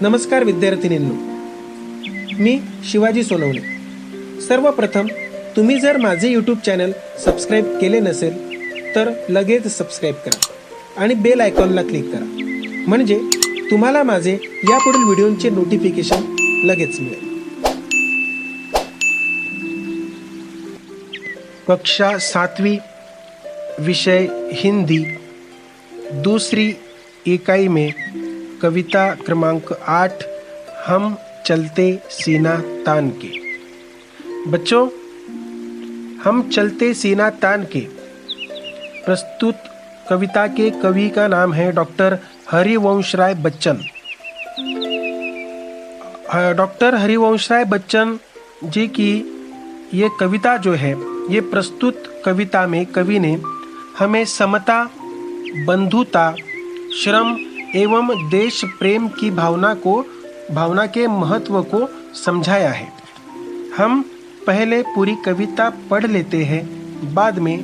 नमस्कार विद्यार्थिनींनो, मी शिवाजी सोनवणे. सर्वप्रथम तुम्ही जर माझे यूट्यूब चॅनल सबस्क्राईब केले नसेल तर लगेच सबस्क्राईब करा आणि बेल आयकॉनला क्लिक करा, म्हणजे तुम्हाला माझे यापुढील व्हिडिओचे नोटिफिकेशन लगेच मिळेल. कक्षा 7वीं, विषय हिंदी, दूसरी इकाई में कविता क्रमांक 8, हम चलते सीना तान के. बच्चों, हम चलते सीना तान के प्रस्तुत कविता के कवि का नाम है डॉक्टर हरिवंश राय बच्चन. डॉक्टर हरिवंश राय बच्चन जी की ये कविता जो है, ये प्रस्तुत कविता में कवि ने हमें समता, बंधुता, श्रम एवं देश प्रेम की भावना के महत्व को समझाया है. हम पहले पूरी कविता पढ़ लेते हैं, बाद में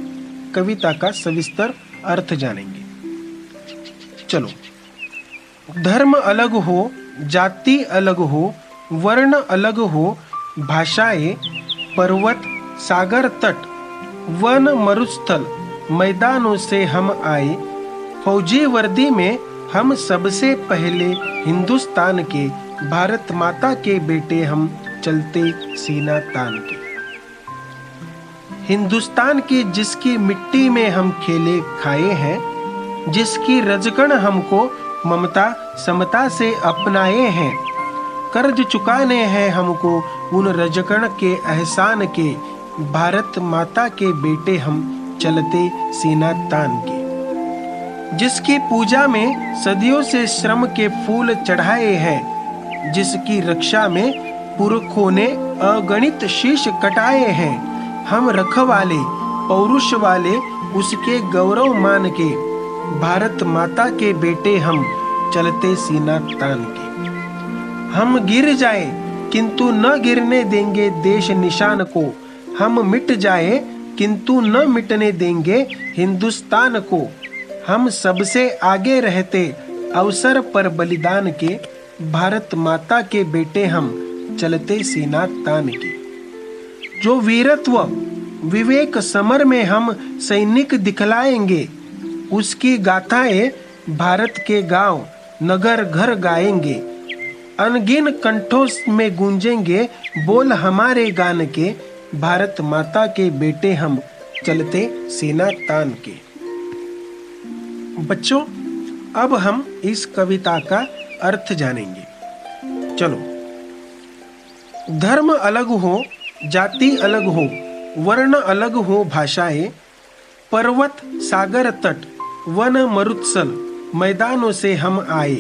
कविता का सविस्तर अर्थ जानेंगे. चलो. धर्म अलग हो, जाति अलग हो, वर्ण अलग हो, भाषाएं, पर्वत, सागर तट, वन मरुस्थल, मैदानों से हम आए, फौजी वर्दी में हम सबसे पहले हिंदुस्तान के, भारत माता के बेटे हम चलते सीना तान के. हिंदुस्तान की जिसकी मिट्टी में हम खेले खाए हैं, जिसकी रजकण हमको ममता समता से अपनाए हैं, कर्ज चुकाने हैं हमको उन रजकण के एहसान के, भारत माता के बेटे हम चलते सीना तान के. जिसकी पूजा में सदियों से श्रम के फूल चढ़ाए हैं, जिसकी रक्षा में पुरखों ने अगणित शीश कटाए हैं, हम रखवाले पौरुष वाले उसके गौरव मान के, भारत माता के बेटे हम चलते सीना तान के. हम गिर जाए किंतु न गिरने देंगे देश निशान को, हम मिट जाए किंतु न मिटने देंगे हिंदुस्तान को. हम सबसे आगे रहते अवसर पर बलिदान के, भारत माता के बेटे हम चलते सीना तान के. जो वीरत्व विवेक समर में हम सैनिक दिखलाएंगे, उसकी गाथाएं भारत के गांव नगर घर गाएंगे. अनगिन कंठों में गूंजेंगे बोल हमारे गान के, भारत माता के बेटे हम चलते सीना तान के. बच्चों, अब हम इस कविता का अर्थ जानेंगे. चलो. धर्म अलग हो, जाति अलग हो, वर्ण अलग हो, भाषाएं, पर्वत, सागर तट, वन मरुस्थल, मैदानों से हम आए,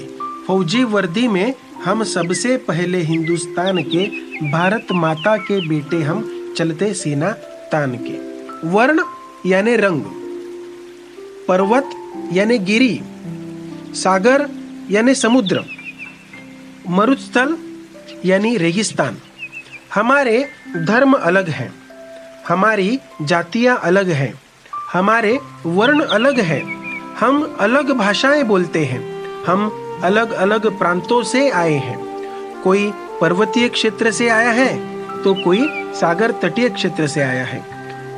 फौजी वर्दी में हम सबसे पहले हिंदुस्तान के, भारत माता के बेटे हम चलते सीना तान के. वर्ण यानी रंग, पर्वत यानी गिरी, सागर यानी समुद्र, मरुस्थल यानी रेगिस्तान. हमारे धर्म अलग हैं, हमारी जातियां अलग हैं, हमारे वर्ण अलग हैं, हम अलग भाषाएं बोलते हैं, हम अलग अलग प्रांतों से आए हैं. कोई पर्वतीय क्षेत्र से आया है तो कोई सागर तटीय क्षेत्र से आया है,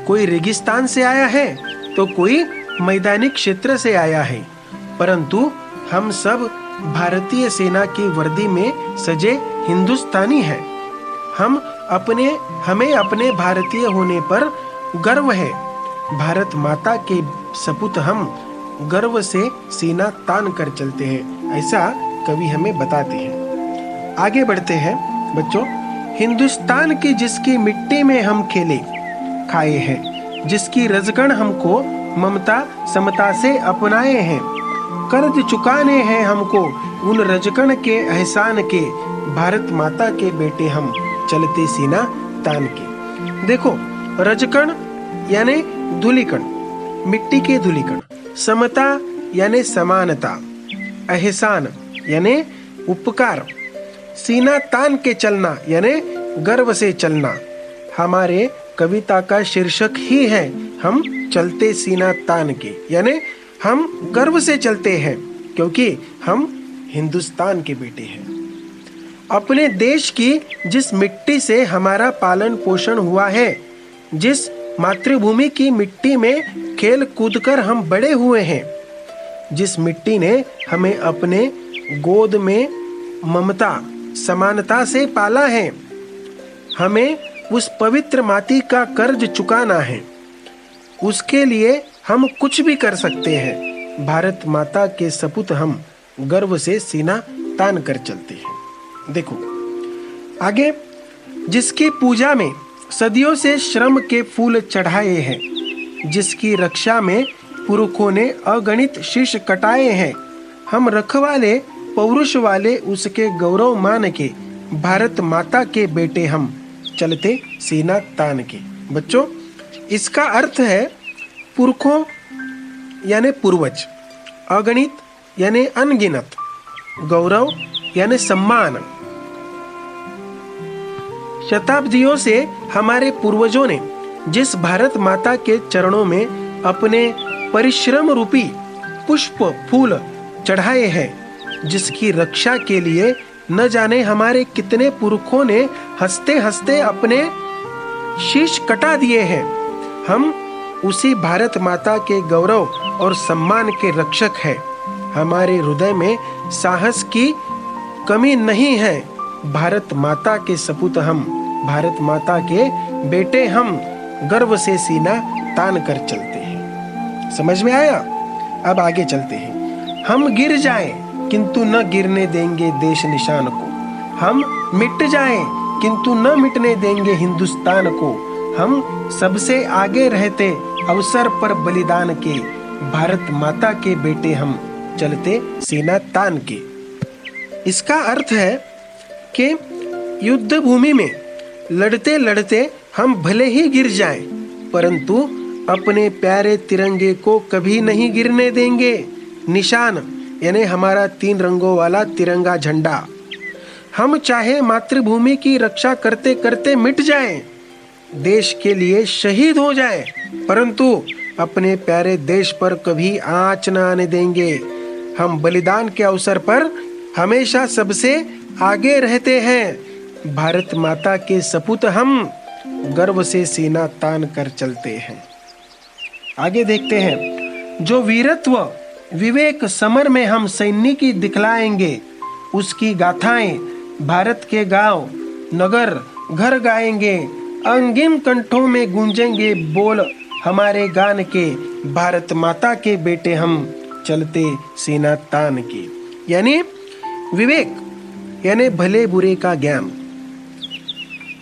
कोई रेगिस्तान से आया है तो कोई मैदानी क्षेत्र से आया है, परंतु हम सब भारतीय सेना की वर्दी में सजे हिंदुस्तानी हैं. हमें अपने भारतीय होने पर गर्व है. भारत माता के सपूत हम गर्व से सीना तान कर चलते हैं, ऐसा कवि हमें बताते हैं. आगे बढ़ते हैं बच्चों. हिंदुस्तान की जिसकी मिट्टी में हम खेले खाए हैं, जिसकी रजकण हमको ममता समता से अपनाए हैं, कर्ज चुकाने हैं हमको उन रजकण के एहसान के, भारत माता के बेटे हम चलते सीना तान के. देखो, रजकण यानी धूलिकण, मिट्टी के धूलिकण, समता यानी समानता, एहसान यानी उपकार, सीना तान के चलना यानी गर्व से चलना. हमारे कविता का शीर्षक ही है हम चलते सीना तान के, यानी हम गर्व से चलते हैं क्योंकि हम हिंदुस्तान के बेटे हैं. अपने देश की, जिस मिट्टी से हमारा पालन पोषण हुआ है, जिस मातृभूमि की मिट्टी में खेल कूद कर हम बड़े हुए हैं, जिस मिट्टी ने हमें अपने गोद में ममता समानता से पाला है, हमें उस पवित्र माटी का कर्ज चुकाना है। उसके लिए हम कुछ भी कर सकते हैं। भारत माता के सपूत हम गर्व से सीना तान कर चलते हैं। देखो आगे, जिसकी पूजा में सदियों से श्रम के फूल चढ़ाए हैं, जिसकी रक्षा में पुरखों ने अगणित शीश कटाए हैं, हम रखवाले पौरुष वाले उसके गौरव मान के, भारत माता के बेटे हम चलते सीना तान के। बच्चों, इसका अर्थ है पुरखों यानी पूर्वज, अगणित यानी अनगिनत, गौरव यानी सम्मान। शताब्दियों से हमारे पूर्वजों ने जिस भारत माता के चरणों में अपने परिश्रम रूपी पुष्प फूल चढ़ाए हैं, जिसकी रक्षा के लिए न जाने हमारे कितने पुरखों ने हंसते हंसते अपने शीश कटा दिए हैं, हम उसी भारत माता के गौरव और सम्मान के रक्षक हैं। हमारे हृदय में साहस की कमी नहीं है। भारत माता के सपूत हम, भारत माता के बेटे हम गर्व से सीना तान कर चलते हैं। समझ में आया? अब आगे चलते हैं। हम गिर जाएं किंतु न गिरने देंगे देश निशान को, हम मिट जाएं किंतु न मिटने देंगे हिंदुस्तान को, हम सबसे आगे रहते अवसर पर बलिदान के, भारत माता के बेटे हम चलते सीना तान के। इसका अर्थ है कि युद्ध भूमि में लड़ते लड़ते हम भले ही गिर जाएं, परंतु अपने प्यारे तिरंगे को कभी नहीं गिरने देंगे। निशान यानी हमारा 3 रंगों वाला तिरंगा झंडा। हम चाहे मातृभूमि की रक्षा करते करते मिट जाएं, देश के लिए शहीद हो जाएं, परंतु अपने प्यारे देश पर कभी आंच न आने देंगे। हम बलिदान के अवसर पर हमेशा सबसे आगे रहते हैं। भारत माता के सपूत हम गर्व से सीना तान कर चलते हैं। आगे देखते हैं, जो वीरत्व विवेक समर में हम सैनिकी दिखलाएंगे, उसकी गाथाएं भारत के गांव नगर घर गाएंगे, अंगिम कंठों में गूंजेंगे बोल हमारे गान के, भारत माता के बेटे हम चलते सीना तान के। यानी विवेक यानी भले बुरे का ज्ञान,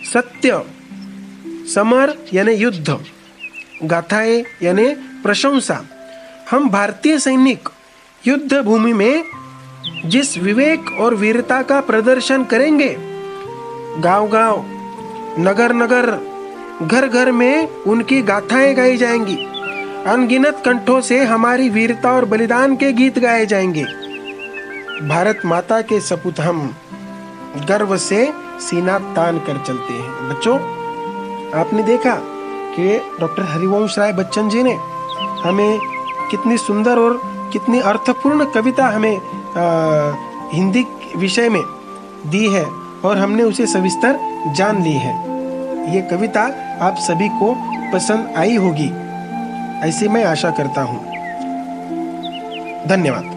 सत्य, समर यानी युद्ध, गाथाएं यानी प्रशंसा। हम भारतीय सैनिक युद्ध भूमि में जिस विवेक और वीरता का प्रदर्शन करेंगे, गांव गांव नगर नगर घर घर में उनकी गाथाएं गाई जाएंगी, अनगिनत कंठों से हमारी वीरता और बलिदान के गीत गाए जाएंगे। भारत माता के सपूत हम गर्व से सीना तान कर चलते हैं। बच्चों, आपने देखा कि डॉक्टर हरिवंश राय बच्चन जी ने हमें कितनी सुंदर और कितनी अर्थपूर्ण कविता हमें हिंदी विषय में दी है और हमने उसे सविस्तर जान ली है। ये कविता आप सभी को पसंद आई होगी, ऐसी मैं आशा करता हूँ। धन्यवाद।